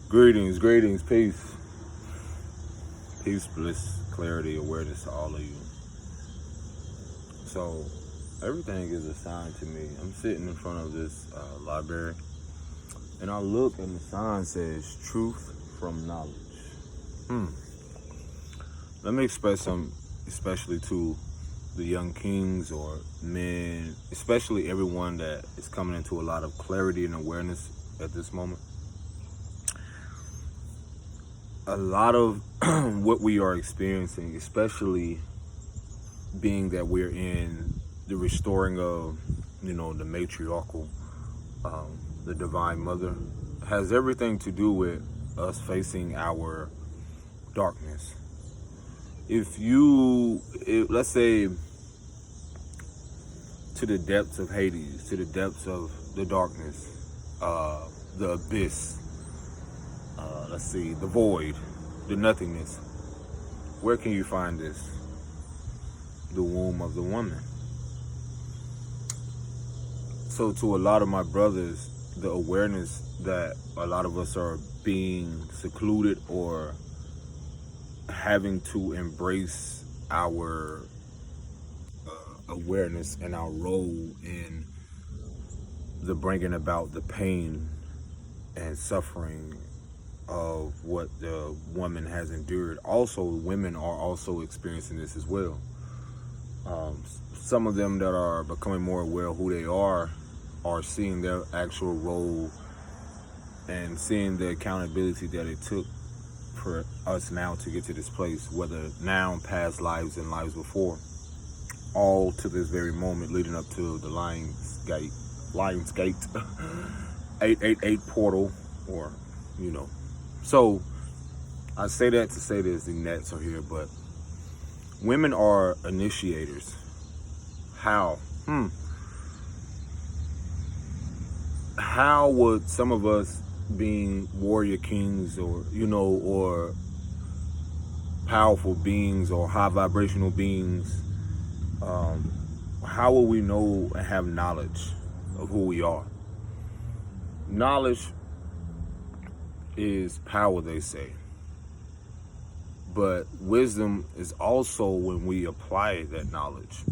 Greetings, peace. Peace, bliss, clarity, awareness to all of you. So, everything is a sign to me. I'm sitting in front of this library, and I look, and the sign says truth from knowledge. Hmm. Let me express some, especially to the young kings or men, especially everyone that is coming into a lot of clarity and awareness at this moment. A lot of what we are experiencing, especially being that we're in the restoring of, the matriarchal, the divine mother, has everything to do with us facing our darkness. Let's say, to the depths of Hades, to the depths of the darkness, the abyss, let's see, the void, the nothingness. Where can you find this? The womb of the woman. So to a lot of my brothers, the awareness that a lot of us are being secluded or having to embrace our awareness and our role in the bringing about the pain and suffering of what the woman has endured. Also, women are also experiencing this as well. Some of them that are becoming more aware of who they are seeing their actual role and seeing the accountability that it took for us now to get to this place, whether now, past lives, and lives before, all to this very moment leading up to the Lionsgate 888 portal, or, So, I say that to say this, the nets are here, but women are initiators. How? How would some of us, being warrior kings or powerful beings or high vibrational beings, how will we know and have knowledge of who we are? Knowledge is power, they say. But wisdom is also when we apply that knowledge.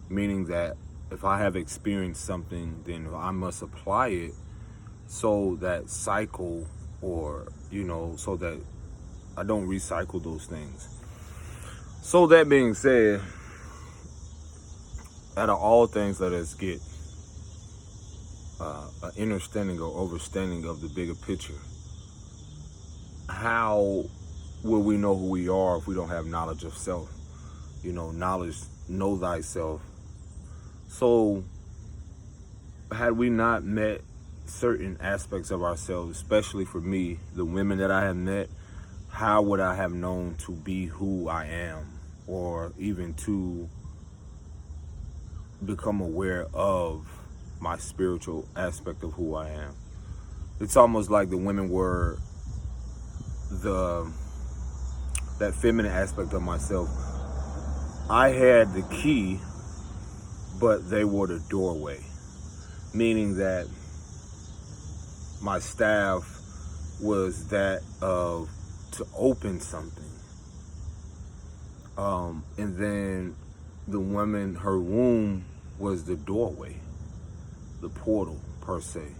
Meaning that if I have experienced something, then I must apply it so that cycle, or, so that I don't recycle those things. So that being said, out of all things, let us get an understanding or overstanding of the bigger picture. How will we know who we are if we don't have knowledge of self? Knowledge, know thyself. So, had we not met certain aspects of ourselves, especially for me, the women that I have met, how would I have known to be who I am, or even to become aware of my spiritual aspect of who I am? It's almost like the women were that feminine aspect of myself. I had the key, but they were the doorway, meaning that my staff was that of to open something, and then the woman, her womb was the doorway, the portal per se.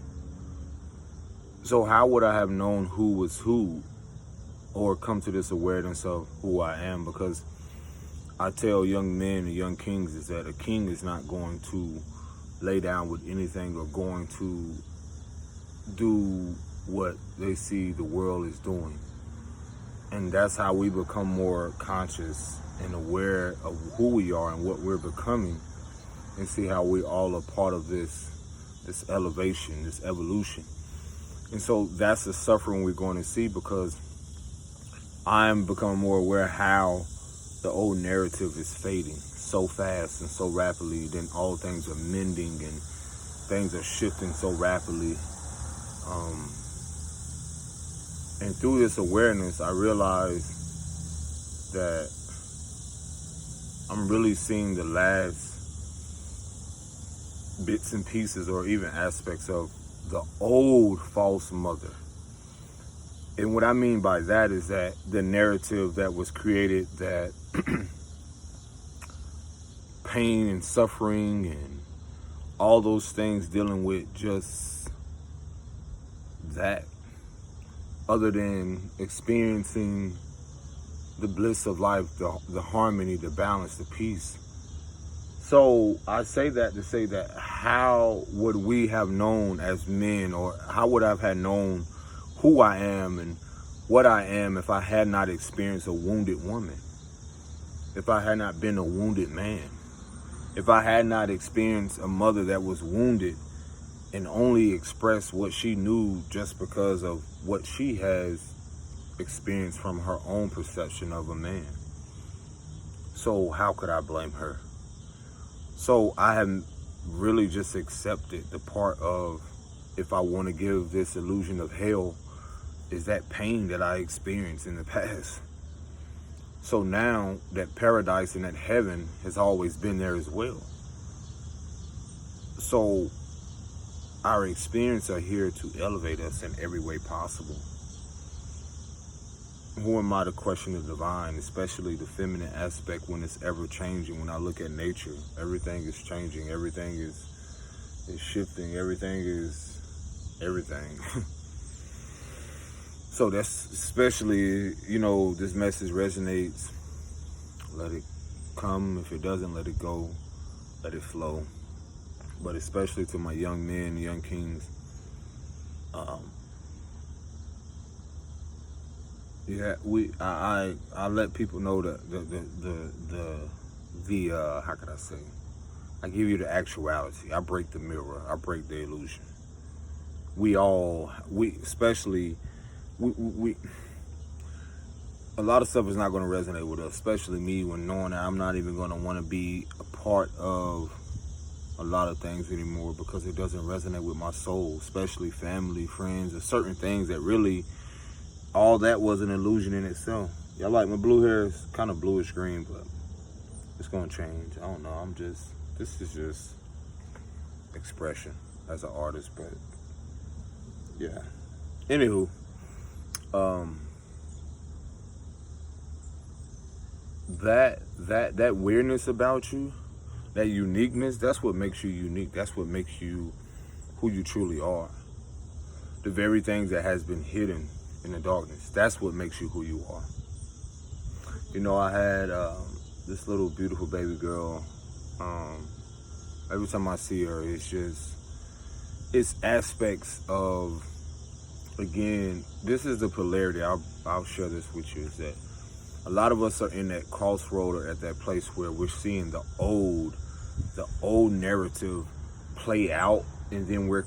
So how would I have known who was who, or come to this awareness of who I am? Because I tell young men and young kings is that a king is not going to lay down with anything or going to do what they see the world is doing. And that's how we become more conscious and aware of who we are and what we're becoming, and see how we all are part of this elevation, this evolution. And so that's the suffering we're going to see, because I'm becoming more aware how the old narrative is fading so fast and so rapidly. Then all things are mending and things are shifting so rapidly. And through this awareness, I realized that I'm really seeing the last bits and pieces or even aspects of the old false mother. And what I mean by that is that the narrative that was created, that pain and suffering and all those things dealing with just that, other than experiencing the bliss of life, the harmony, the balance, the peace. So I say that to say that how would we have known as men, or how would I have had known who I am and what I am if I had not experienced a wounded woman, if I had not been a wounded man, if I had not experienced a mother that was wounded and only expressed what she knew just because of what she has experienced from her own perception of a man. So how could I blame her? So I have really just accepted the part of, if I want to give this illusion of hell, is that pain that I experienced in the past. So now that paradise and that heaven has always been there as well. So our experiences are here to elevate us in every way possible. Who am I to question the divine, especially the feminine aspect, when it's ever changing? When I look at nature, everything is changing, everything is shifting, everything is everything. So that's especially, this message resonates. Let it come. If it doesn't, let it go. Let it flow. But especially to my young men, young kings, I let people know that the how could I say? I give you the actuality. I break the mirror. I break the illusion. We especially a lot of stuff is not going to resonate with us, especially me, when knowing that I'm not even going to want to be a part of a lot of things anymore, because it doesn't resonate with my soul, especially family, friends, and certain things that really, all that was an illusion in itself. Y'all like my blue hair is kind of bluish green, but it's going to change. I don't know. This is just expression as an artist, but yeah. Anywho, that weirdness about you, that uniqueness, that's what makes you unique. That's what makes you who you truly are. The very things that has been hidden in the darkness, that's what makes you who you are. I had this little beautiful baby girl. Every time I see her, it's aspects of, again, this is the polarity. I'll share this with you, is that a lot of us are in that crossroad, or at that place where we're seeing the old narrative play out, and then we're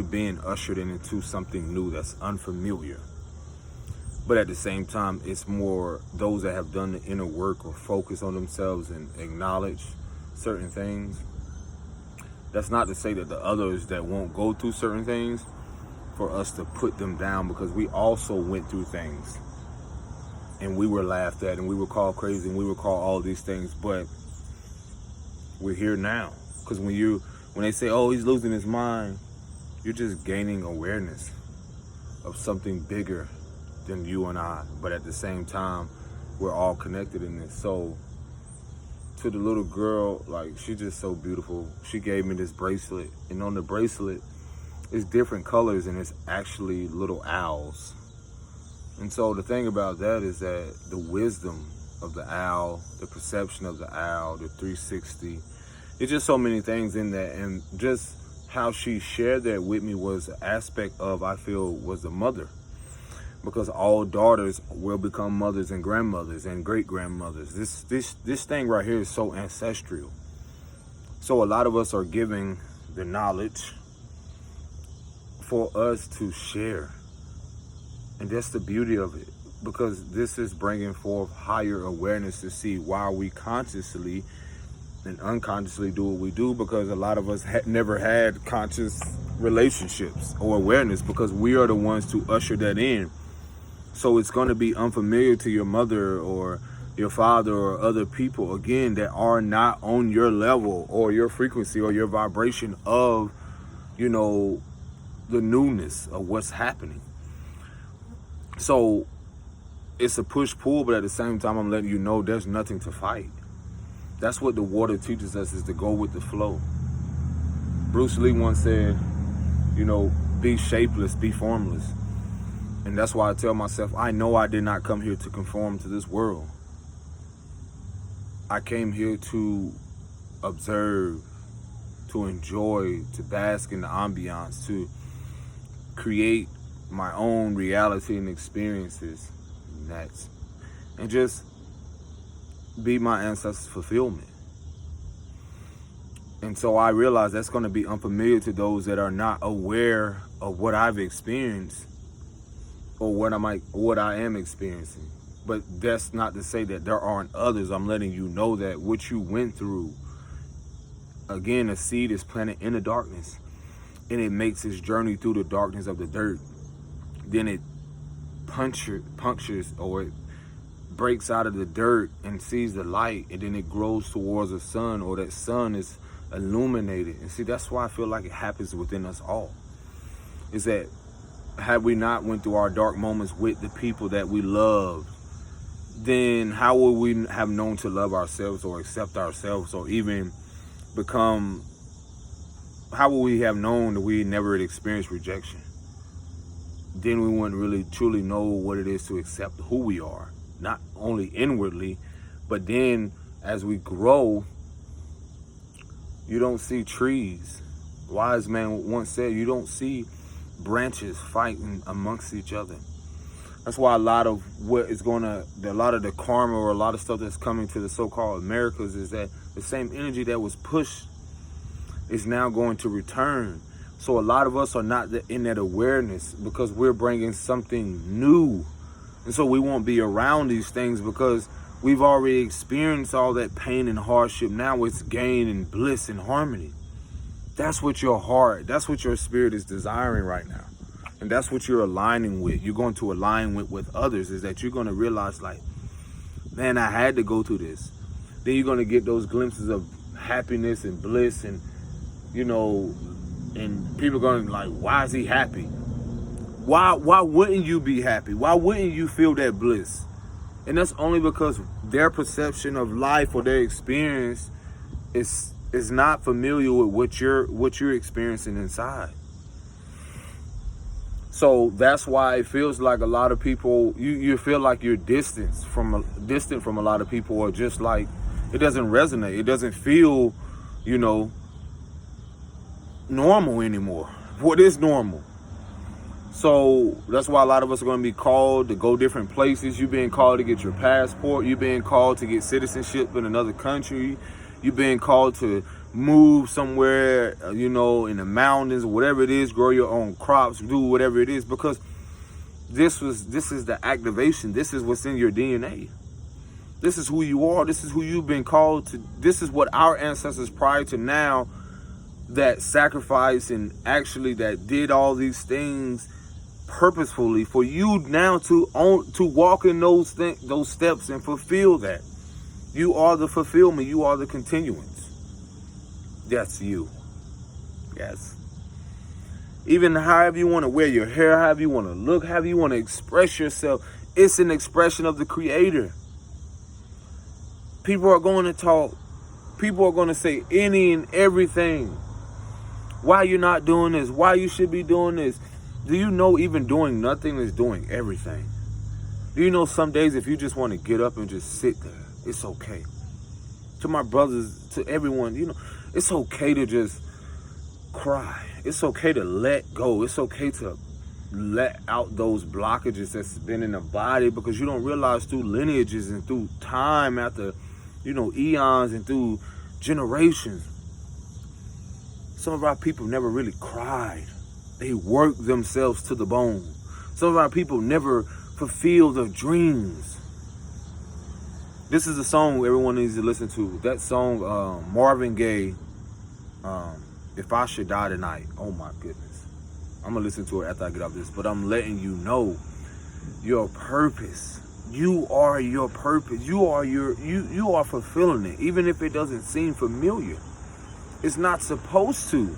being ushered into something new that's unfamiliar. But at the same time, it's more those that have done the inner work or focus on themselves and acknowledge certain things. That's not to say that the others that won't go through certain things, for us to put them down, because we also went through things and we were laughed at and we were called crazy and we were called all these things, but we're here now. Because when they say, oh, he's losing his mind, you're just gaining awareness of something bigger than you and I. But at the same time, we're all connected in this. So to the little girl, like, she's just so beautiful. She gave me this bracelet, and on the bracelet, it's different colors, and it's actually little owls. And so the thing about that is that the wisdom of the owl, the perception of the owl, the 360, it's just so many things in that. And just how she shared that with me was an aspect of, I feel, was the mother. Because all daughters will become mothers and grandmothers and great-grandmothers. This thing right here is so ancestral. So a lot of us are giving the knowledge for us to share. And that's the beauty of it, because this is bringing forth higher awareness to see why we consciously and unconsciously do what we do, because a lot of us never had conscious relationships or awareness, because we are the ones to usher that in. So it's going to be unfamiliar to your mother or your father or other people, again, that are not on your level or your frequency or your vibration of, the newness of what's happening. So it's a push-pull, but at the same time, I'm letting you know there's nothing to fight. That's what the water teaches us, is to go with the flow. Bruce Lee once said, be shapeless, be formless. And that's why I tell myself, I know I did not come here to conform to this world. I came here to observe, to enjoy, to bask in the ambiance, to create my own reality and experiences. And just be my ancestors' fulfillment. And so I realize that's going to be unfamiliar to those that are not aware of what I've experienced or what I am experiencing. But that's not to say that there aren't others. I'm letting you know that what you went through, again, a seed is planted in the darkness, and it makes its journey through the darkness of the dirt. Then it punctures, or it breaks out of the dirt and sees the light, and then it grows towards the sun, or that sun is illuminated. And see, that's why I feel like it happens within us all. Is that had we not went through our dark moments with the people that we love, then how would we have known to love ourselves or accept ourselves, or even how would we have known that we never had experienced rejection? Then we wouldn't really truly know what it is to accept who we are, not only inwardly, but then as we grow, you don't see trees. Wise man once said, you don't see branches fighting amongst each other. That's why a lot of the karma, or a lot of stuff that's coming to the so-called Americas, is that the same energy that was pushed is now going to return. So a lot of us are not in that awareness, because we're bringing something new. And so we won't be around these things because we've already experienced all that pain and hardship. Now it's gain and bliss and harmony. That's what your heart, that's what your spirit is desiring right now. And that's what you're aligning with. You're going to align with others, is that you're going to realize, like, man, I had to go through this. Then you're going to get those glimpses of happiness and bliss, and, and people are going to be like, why is he happy? Why wouldn't you be happy? Why wouldn't you feel that bliss? And that's only because their perception of life or their experience is not familiar with what you're experiencing inside. So that's why it feels like a lot of people, you feel like you're distant from a lot of people, or just like it doesn't resonate. It doesn't feel, normal anymore. What is normal? So that's why a lot of us are going to be called to go different places. You're being called to get your passport. You're being called to get citizenship in another country. You're being called to move somewhere, in the mountains, whatever it is, grow your own crops, do whatever it is, because this is the activation. This is what's in your DNA. This is who you are. This is who you've been called to. This is what our ancestors prior to now that sacrificed and actually that did all these things purposefully for you now to walk in those steps and fulfill that. You are the fulfillment. You are the continuance. That's you. Yes. Even however you want to wear your hair, however you want to look, however you want to express yourself, it's an expression of the Creator. People are going to talk. People are going to say any and everything. Why you're not doing this? Why you should be doing this? Do you know even doing nothing is doing everything? Do you know some days if you just want to get up and just sit there, it's okay. To my brothers, to everyone, it's okay to just cry. It's okay to let go. It's okay to let out those blockages that's been in the body, because you don't realize through lineages and through time after, eons and through generations, some of our people never really cried. They worked themselves to the bone. Some of our people never fulfilled their dreams. This is a song everyone needs to listen to. That song, Marvin Gaye, If I Should Die Tonight. Oh my goodness. I'm going to listen to it after I get off this. But I'm letting you know your purpose. You are your purpose. You are fulfilling it. Even if it doesn't seem familiar. It's not supposed to.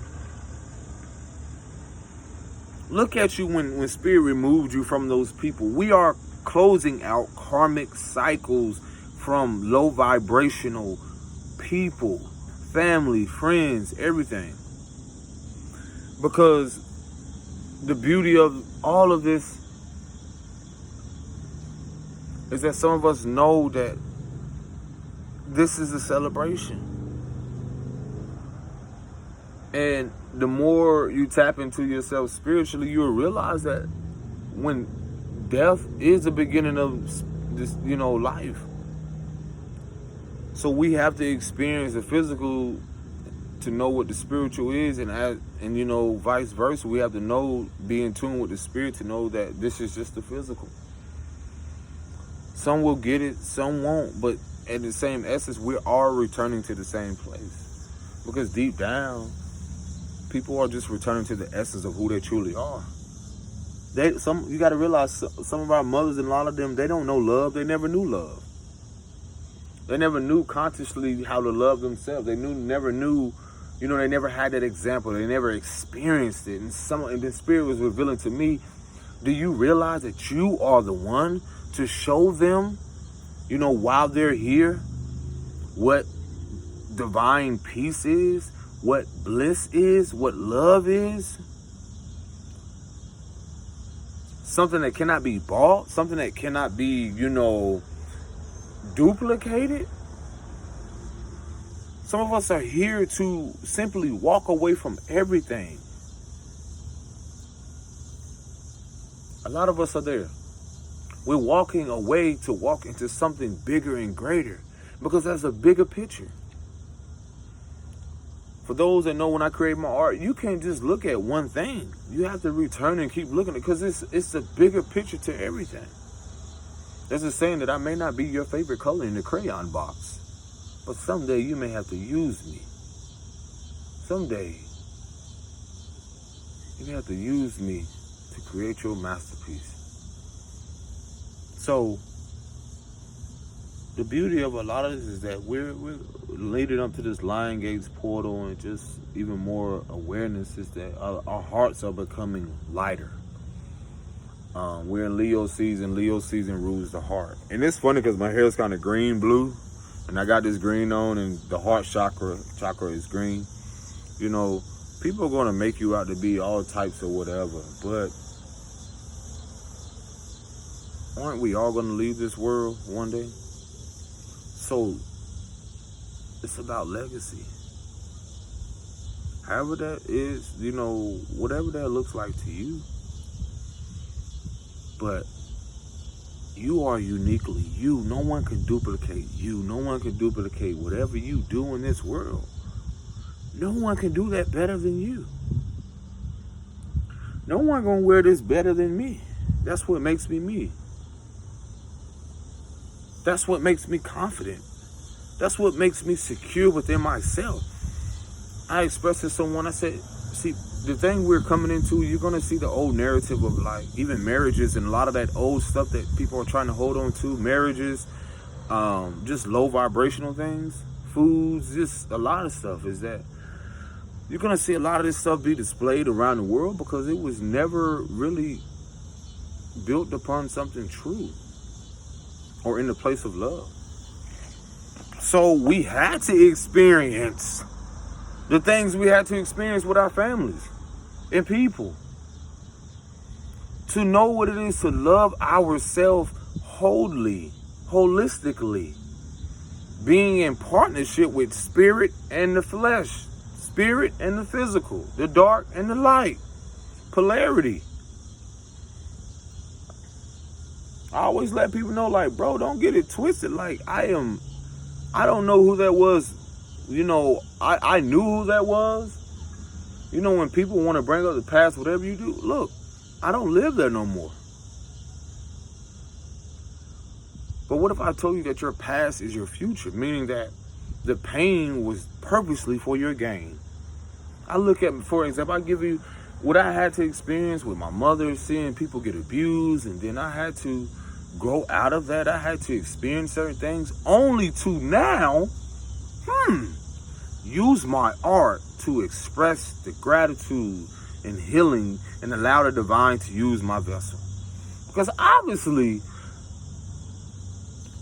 Look at you when spirit removed you from those people. We are closing out karmic cycles from low vibrational people, family, friends, everything. Because the beauty of all of this is that some of us know that this is a celebration. And the more you tap into yourself spiritually, you'll realize that when death is the beginning of this, life. So we have to experience the physical to know what the spiritual is, and vice versa. We have to be in tune with the spirit to know that this is just the physical. Some will get it, some won't, but at the same essence, we are returning to the same place. Because deep down, people are just returning to the essence of who they truly are. You got to realize some of our mothers and a lot of them, they don't know love. They never knew love. They never knew consciously how to love themselves. They never knew, they never had that example. They never experienced it. And the spirit was revealing to me, do you realize that you are the one to show them, while they're here, what divine peace is, what bliss is, what love is? Something that cannot be bought, something that cannot be, duplicated. Some of us are here to simply walk away from everything. A lot of us are there. We're walking away to walk into something bigger and greater because that's a bigger picture. For those that know, when I create my art, you can't just look at one thing. You have to return and keep looking at it because it's a bigger picture to everything. There's a saying that I may not be your favorite color in the crayon box, but someday you may have to use me. Someday you may have to use me to create your masterpiece. So the beauty of a lot of this is that we're leading up to this Lion Gates portal, and just even more awareness is that our hearts are becoming lighter. We're in Leo season. Leo season rules the heart. And it's funny because my hair is kind of green-blue, and I got this green on, and the heart chakra is green. People are going to make you out to be all types of whatever, but aren't we all going to leave this world one day? So it's about legacy. However that is, whatever that looks like to you. But you are uniquely you. No one can duplicate you. No one can duplicate whatever you do in this world. No one can do that better than you. No one gonna wear this better than me. That's what makes me me. That's what makes me confident. That's what makes me secure within myself. I expressed to someone, I said, see, the thing we're coming into, you're going to see the old narrative of even marriages and a lot of that old stuff that people are trying to hold on to. Marriages, just low vibrational things, foods, just a lot of stuff is that you're going to see a lot of this stuff be displayed around the world because it was never really built upon something true or in the place of love. So we had to experience the things we had to experience with our families and people to know what it is to love ourselves wholly, holistically, being in partnership with spirit and the flesh, spirit and the physical, the dark and the light, polarity. I always let people know, bro, don't get it twisted. I don't know who that was. I knew who that was. When people want to bring up the past, whatever you do, look, I don't live there no more. But what if I told you that your past is your future, meaning that the pain was purposely for your gain? I look at, for example, I give you what I had to experience with my mother, seeing people get abused, and then I had to grow out of that. I had to experience certain things only to now, use my art to express the gratitude, and healing and allow the divine to use my vessel. Because obviously,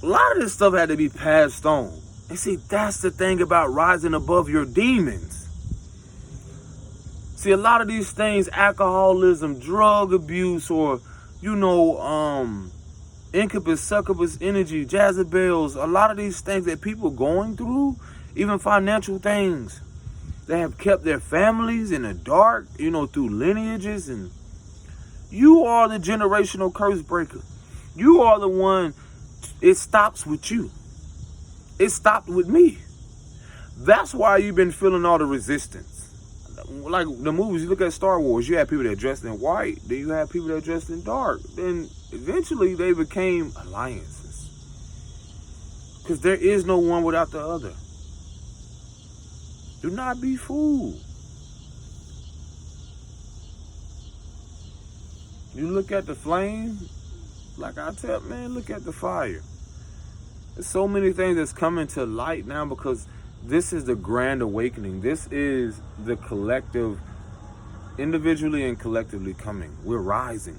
a lot of this stuff had to be passed on. And see, that's the thing about rising above your demons. See, a lot of these things, alcoholism, drug abuse, or, incubus, succubus energy, Jezebels, a lot of these things that people going through, even financial things, they have kept their families in the dark, through lineages. And you are the generational curse breaker. You are the one. It stops with you. It stopped with me. That's why you've been feeling all the resistance. Like the movies, you look at Star Wars, you have people that dressed in white, then you have people that dressed in dark. Then eventually they became alliances. Because there is no one without the other. Do not be fooled. You look at the flame, like I tell, man, look at the fire. There's so many things that's coming to light now because this is the grand awakening. This is the collective, individually and collectively coming. We're rising.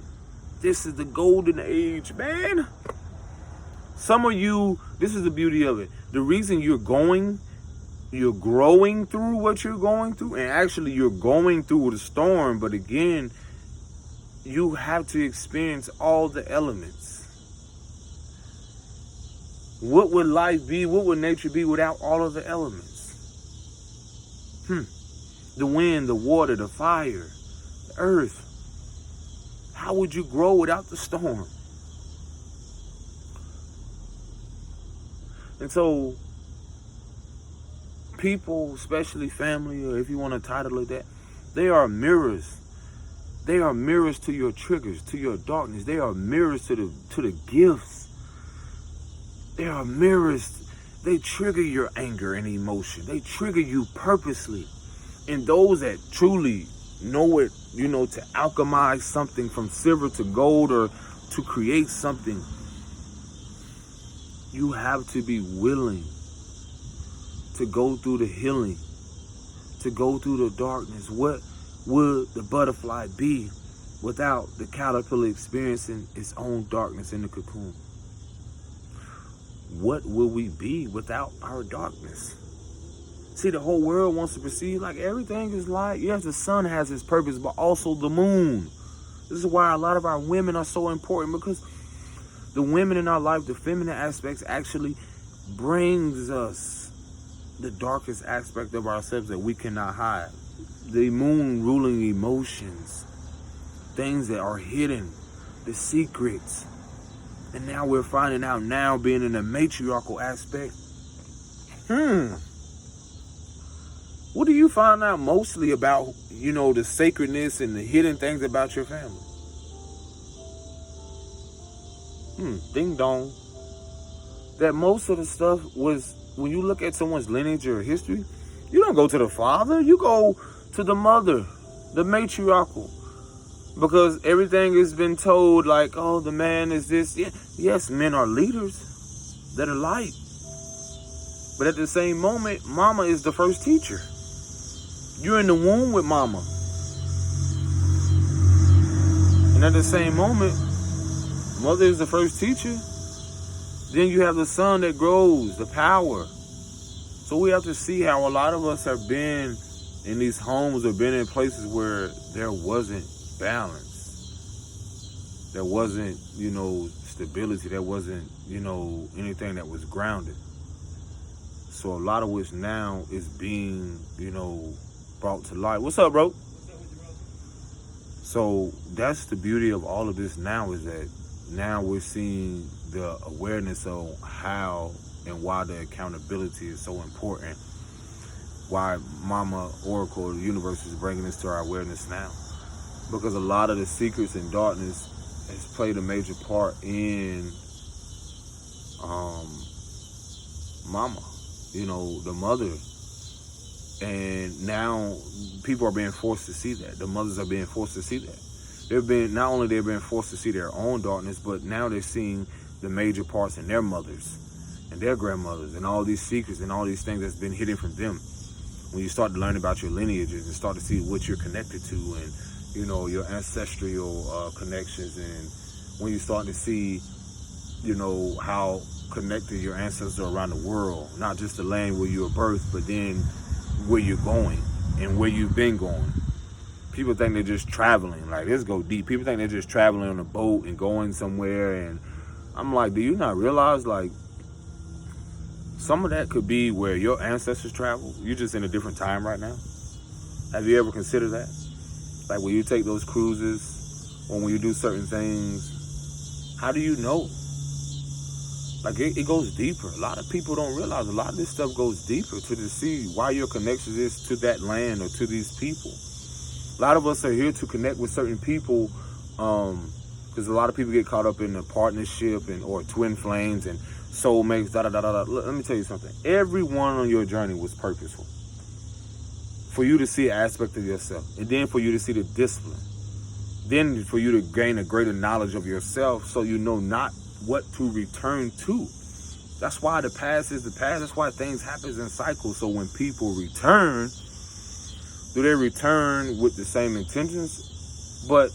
This is the golden age, man. Some of you, this is the beauty of it. The reason you're growing through what you're going through, and actually you're going through the storm, but again, you have to experience all the elements. What would life be? What would nature be without all of the elements? The wind, the water, the fire, the earth. How would you grow without the storm? And so, people, especially family, or if you want to title it that, they are mirrors. They are mirrors to your triggers, to your darkness. They are mirrors to the gifts. They are mirrors. They trigger your anger and emotion. They trigger you purposely. And those that truly know it, to alchemize something from silver to gold or to create something, you have to be willing to go through the healing, to go through the darkness. What would the butterfly be without the caterpillar experiencing its own darkness in the cocoon? What will we be without our darkness? See, the whole world wants to perceive like everything is light. Yes, the sun has its purpose, but also the moon. This is why a lot of our women are so important, because the women in our life, the feminine aspects, actually brings us the darkest aspect of ourselves that we cannot hide. The moon ruling emotions, things that are hidden, the secrets. And now we're finding out, now being in a matriarchal aspect. What do you find out mostly about, the sacredness and the hidden things about your family? Ding dong. That most of the stuff was, when you look at someone's lineage or history, you don't go to the father, you go to the mother, the matriarchal. Because everything has been told like, oh, the man is this. Yeah. Yes, men are leaders that are light. But at the same moment, mama is the first teacher. You're in the womb with mama. And at the same moment, mother is the first teacher. Then you have the son that grows, the power. So we have to see how a lot of us have been in these homes or been in places where there wasn't balance. There wasn't, stability. There wasn't, anything that was grounded. So a lot of which now is being, brought to light. What's up, bro? What's up with you, brother? So that's the beauty of all of this now, is that now we're seeing the awareness of how and why the accountability is so important. Why Mama Oracle, the universe, is bringing this to our awareness now. Because a lot of the secrets and darkness has played a major part in Mama, the mother. And now people are being forced to see that. The mothers are being forced to see that. Not only they're being forced to see their own darkness, but now they're seeing the major parts in their mothers and their grandmothers and all these secrets and all these things that's been hidden from them. When you start to learn about your lineages and start to see what you're connected to and your ancestral connections, and when you start to see, how connected your ancestors are around the world, not just the land where you were birthed, but then where you're going and where you've been going. People think they're just traveling. Like, let's go deep. People think they're just traveling on a boat and going somewhere. And I'm like, do you not realize, like, some of that could be where your ancestors traveled? You're just in a different time right now. Have you ever considered that? Like, when you take those cruises or when you do certain things, how do you know? Like, it goes deeper. A lot of people don't realize a lot of this stuff goes deeper to see why your connection is to that land or to these people. A lot of us are here to connect with certain people, because a lot of people get caught up in the partnership or twin flames and soulmates, da-da-da-da-da. Let me tell you something. Everyone on your journey was purposeful. For you to see an aspect of yourself, and then for you to see the discipline, then for you to gain a greater knowledge of yourself so you know not what to return to. That's why the past is the past. That's why things happen in cycles. So when people return, do they return with the same intentions? But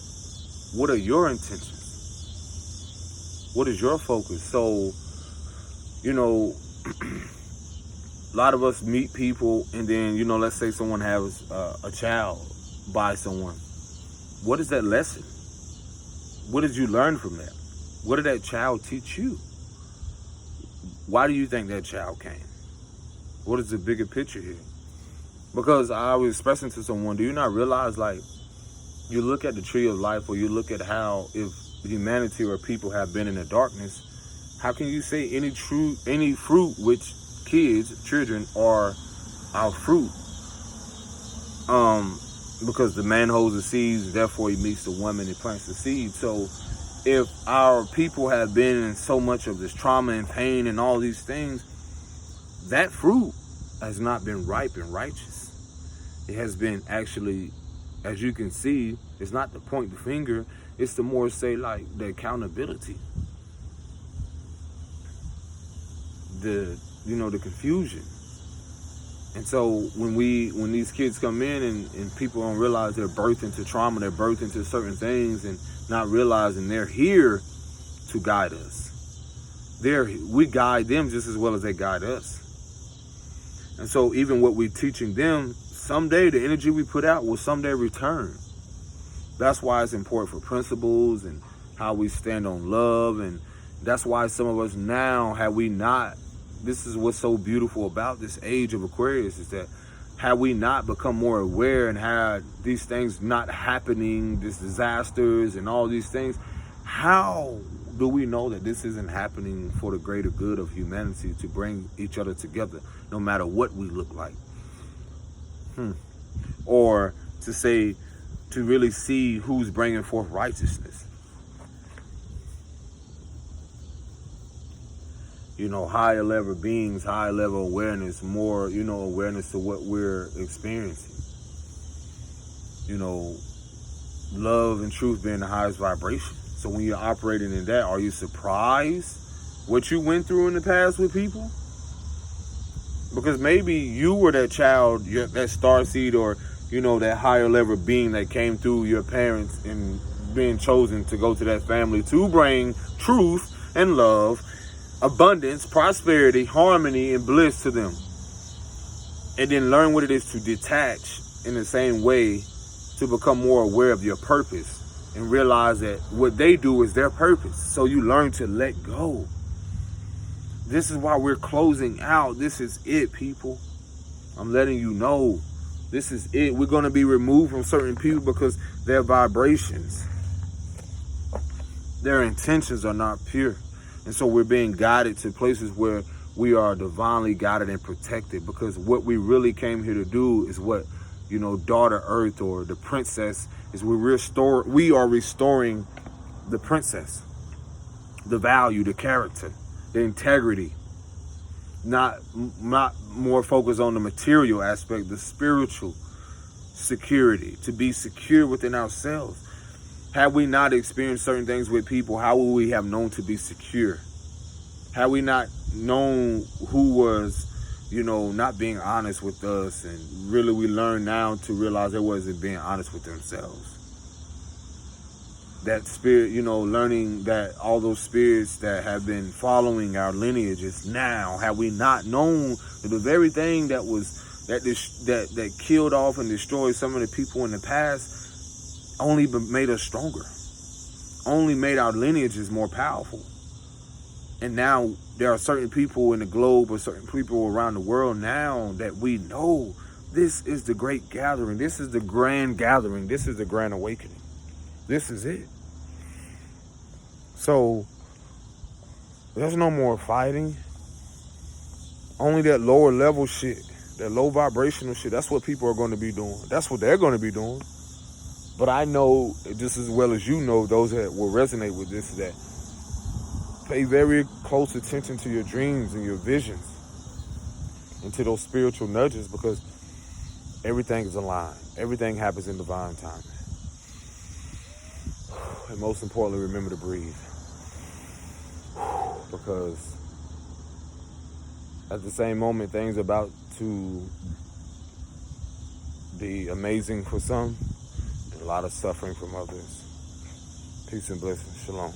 what are your intentions? What is your focus? So, a lot of us meet people, and then, let's say someone has a child by someone. What is that lesson? What did you learn from that? What did that child teach you? Why do you think that child came? What is the bigger picture here? Because I was expressing to someone, do you not realize, like, you look at the tree of life, or you look at how, if humanity or people have been in the darkness, how can you say any fruit which children are our fruit? Because the man holds the seeds, therefore he meets the woman and plants the seed. So if our people have been in so much of this trauma and pain and all these things, that fruit has not been ripe and righteous. It has been actually, as you can see, it's not to point the finger, it's to more say, like, the accountability. The confusion. And so when these kids come in and people don't realize they're birthed into trauma, they're birthed into certain things, and not realizing they're here to guide us. We guide them just as well as they guide us. And so even what we're teaching them, someday the energy we put out will someday return. That's why it's important for principles and how we stand on love. And that's why some of us now, this is what's so beautiful about this age of Aquarius, is that had we not become more aware and had these things not happening, these disasters and all these things, how do we know that this isn't happening for the greater good of humanity, to bring each other together, no matter what we look like? Or to really see who's bringing forth righteousness. Higher level beings, higher level awareness, more, awareness to what we're experiencing. Love and truth being the highest vibration. So when you're operating in that, are you surprised what you went through in the past with people? Because maybe you were that child, that starseed, or, that higher level being that came through your parents and being chosen to go to that family to bring truth and love, abundance, prosperity, harmony, and bliss to them. And then learn what it is to detach in the same way, to become more aware of your purpose and realize that what they do is their purpose. So you learn to let go. This is why we're closing out. This is it, people. I'm letting you know. This is it. We're going to be removed from certain people because their vibrations, their intentions are not pure. And so we're being guided to places where we are divinely guided and protected, because what we really came here to do is what, Daughter Earth or the princess is. We are restoring the princess, the value, the character, the integrity, not more focused on the material aspect, the spiritual security, to be secure within ourselves. Had we not experienced certain things with people, how would we have known to be secure? Had we not known who was, not being honest with us, and really we learn now to realize they wasn't being honest with themselves. that spirit, learning that all those spirits that have been following our lineages now, have we not known that the very thing that killed off and destroyed some of the people in the past only made us stronger, only made our lineages more powerful. And now there are certain people in the globe or certain people around the world now that we know this is the great gathering. This is the grand gathering. This is the grand awakening. This is it. So there's no more fighting. Only that lower level shit, that low vibrational shit, that's what people are going to be doing. That's what they're going to be doing. But I know just as well as you know, those that will resonate with this, that pay very close attention to your dreams and your visions and to those spiritual nudges, because everything is aligned. Everything happens in divine timing. And most importantly, remember to breathe. Because at the same moment, things are about to be amazing for some and a lot of suffering from others. Peace and blessings. Shalom.